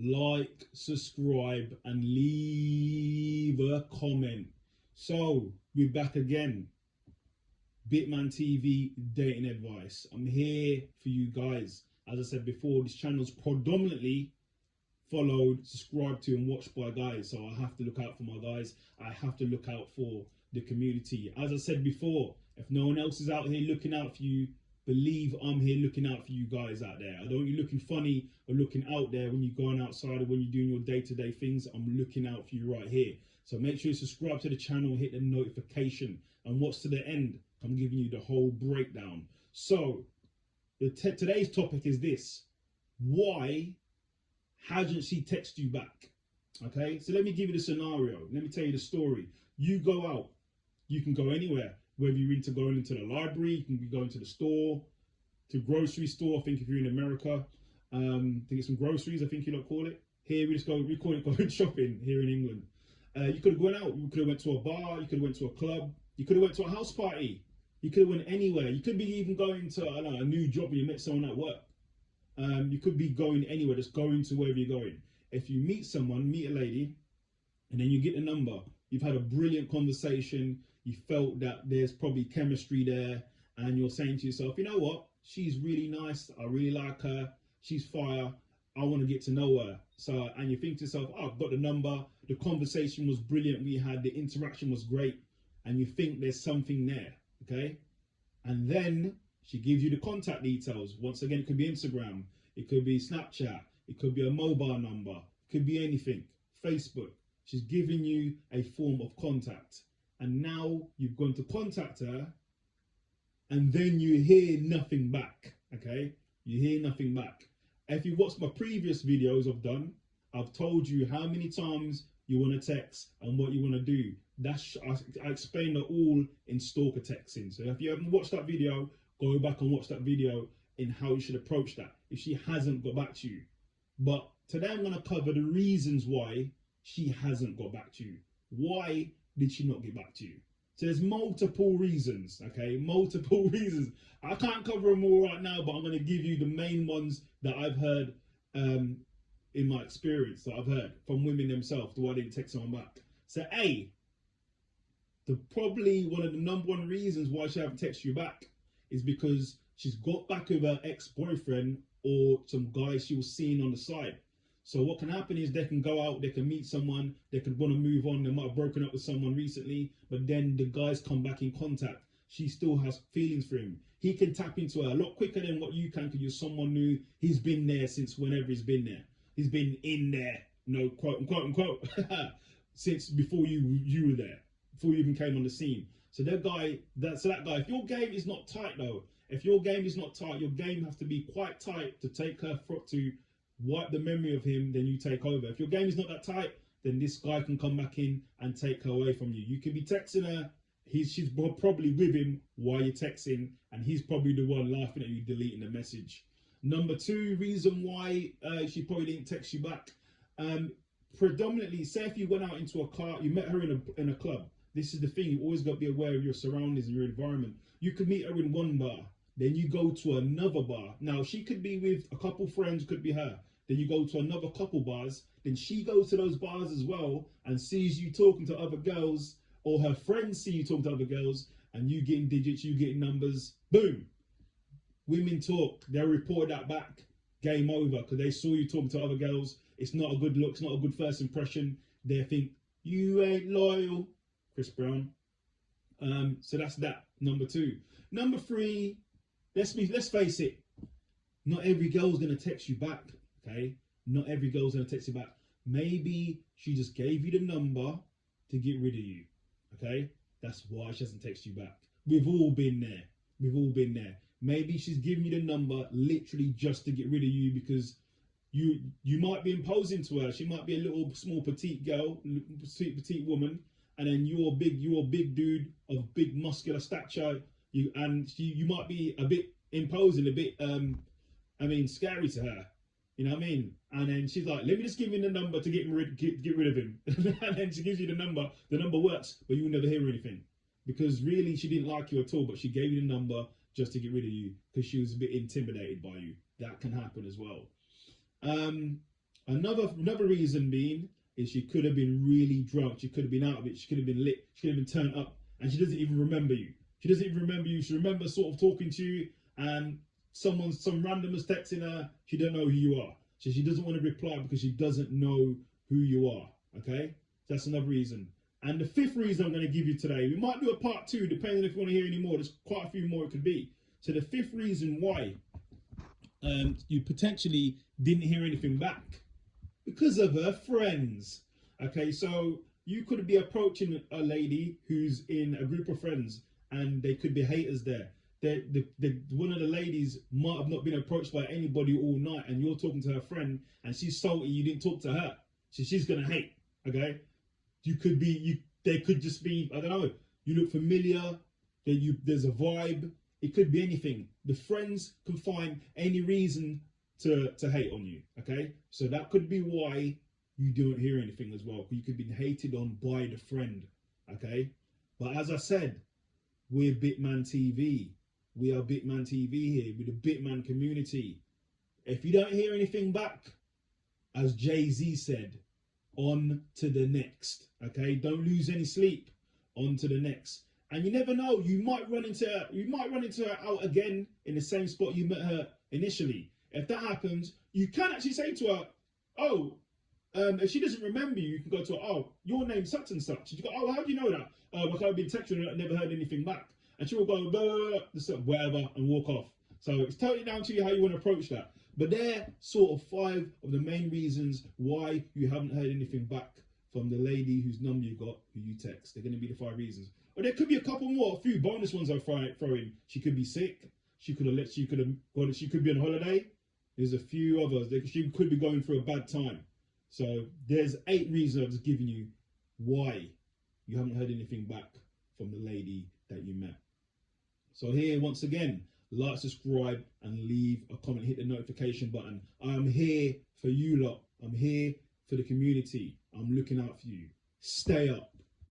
like, subscribe, and leave a comment. So we're back again. Bitman TV dating advice. I'm here for you guys. As I said before, this channel is predominantly followed, subscribed to, and watched by guys. So I have to look out for my guys. I have to look out for the community. As I said before, if no one else is out here looking out for you, believe I'm here looking out for you guys out there. I don't want you looking funny or looking out there when you're going outside or when you're doing your day-to-day things. I'm looking out for you right here. So make sure you subscribe to the channel, hit the notification, and watch to the end. I'm giving you the whole breakdown. So today's topic is this: why hasn't she texted you back? Okay, so let me give you the scenario. Let me tell you the story. You go out, you can go anywhere, whether you're into going into the library, you can be going to the store, to grocery store. I think if you're in America, to get some groceries, I think you don't call it. Here we call it going shopping here in England. You could have gone out, you could have went to a bar, you could have went to a club, you could have went to a house party, you could have went anywhere. You could be even going to, I don't know, a new job and you met someone at work. You could be going anywhere, just going to wherever you're going. If you meet someone, meet a lady, and then you get the number, you've had a brilliant conversation, you felt that there's probably chemistry there, and you're saying to yourself, you know what, she's really nice, I really like her, she's fire, I want to get to know her. So, and you think to yourself, oh, I've got the number, the conversation was brilliant, we had, the interaction was great, and you think there's something there, okay? And then she gives you the contact details. Once again, it could be Instagram, it could be Snapchat, it could be a mobile number, it could be anything, Facebook. She's giving you a form of contact. And now you've gone to contact her, and then you hear nothing back, okay? You hear nothing back. If you watched my previous videos I've done, I've told you how many times you want to text and what you want to do. I explained it all in stalker texting. So if you haven't watched that video, go back and watch that video in how you should approach that if she hasn't got back to you. But today I'm going to cover the reasons why she hasn't got back to you. Why did she not get back to you? So there's multiple reasons, okay? Multiple reasons. I can't cover them all right now, but I'm going to give you the main ones that I've heard in my experience, that I've heard from women themselves, why they didn't text someone back. So probably one of the #1 reasons why she haven't texted you back is because she's got back with her ex-boyfriend or some guy she was seeing on the side. So what can happen is they can go out, they can meet someone, they could want to move on, they might have broken up with someone recently, but then the guys come back in contact. She still has feelings for him. He can tap into her a lot quicker than what you can, because you're someone new. He's been there since whenever he's been there. He's been in there, quote unquote, since before you were there, before you even came on the scene. So that guy, if your game is not tight though, if your game is not tight, your game has to be quite tight to take her to wipe the memory of him, then you take over. If your game is not that tight, then this guy can come back in and take her away from you. You can be texting her, she's probably with him while you're texting, and he's probably the one laughing at you, deleting the message. #2 reason why she probably didn't text you back. Predominantly, say if you went out into a car, you met her in a club. This is the thing, you always got to be aware of your surroundings and your environment. You could meet her in one bar, then you go to another bar. Now, she could be with a couple friends, could be her. Then you go to another couple bars, then she goes to those bars as well and sees you talking to other girls, or her friends see you talking to other girls, and you getting digits, you getting numbers, boom. Women talk, they'll report that back, game over, because they saw you talking to other girls. It's not a good look, it's not a good first impression. They think, you ain't loyal, Chris Brown. So that's that, #2. #3, let's face it, not every girl's gonna text you back, okay? Not every girl's gonna text you back. Maybe she just gave you the number to get rid of you, okay? That's why she hasn't texted you back. We've all been there. We've all been there. Maybe she's giving you the number literally just to get rid of you because you might be imposing to her. She might be a little small petite girl, petite woman, and then you're a big dude of big muscular stature. You might be a bit imposing, a bit scary to her. You know what I mean? And then she's like, let me just give you the number to get rid of him. And then she gives you the number works, but you will never hear anything. Because really she didn't like you at all, but she gave you the number just to get rid of you because she was a bit intimidated by you. That can happen as well. Another reason being is she could have been really drunk. She could have been out of it. She could have been lit. She could have been turned up, and she doesn't even remember you. She doesn't even remember you. She remembers sort of talking to you, and some random is texting her. She don't know who you are, so she doesn't want to reply because she doesn't know who you are. Okay, that's another reason. And the fifth reason I'm going to give you today, we might do a part two, depending if you want to hear any more. There's quite a few more it could be. So the fifth reason why you potentially didn't hear anything back, because of her friends. Okay, so you could be approaching a lady who's in a group of friends, and they could be haters there. One of the ladies might have not been approached by anybody all night, and you're talking to her friend, and she's salty you didn't talk to her, so she's gonna hate. Okay, you could be They could just be, I don't know. You look familiar. There's a vibe. It could be anything. The friends can find any reason to hate on you. Okay, so that could be why you don't hear anything as well. You could be hated on by the friend. Okay, but as I said, we're Bitman TV. We are Bitman TV here. We're the Bitman community. If you don't hear anything back, as Jay-Z said, on to the next. Okay, don't lose any sleep. On to the next. And you never know, you might run into her out again in the same spot you met her initially. If that happens, you can actually say to her, oh, if she doesn't remember you, you can go to her, oh, your name's such and such. You go, oh, how do you know that? Because I've been texting her and never heard anything back. And she will go, blah, blah, blah, whatever, and walk off. So it's totally down to you how you want to approach that. But they're sort of 5 of the main reasons why you haven't heard anything back from the lady whose number you got, who you text. They're going to be the 5 reasons. Or there could be a couple more, a few bonus ones I'll throw in. She could be sick. She could be on holiday. There's a few others. She could be going through a bad time. So there's 8 reasons I've just given you why you haven't heard anything back from the lady that you met. So here, once again, like, subscribe, and leave a comment. Hit the notification button. I'm here for you lot. I'm here for the community. I'm looking out for you. Stay up.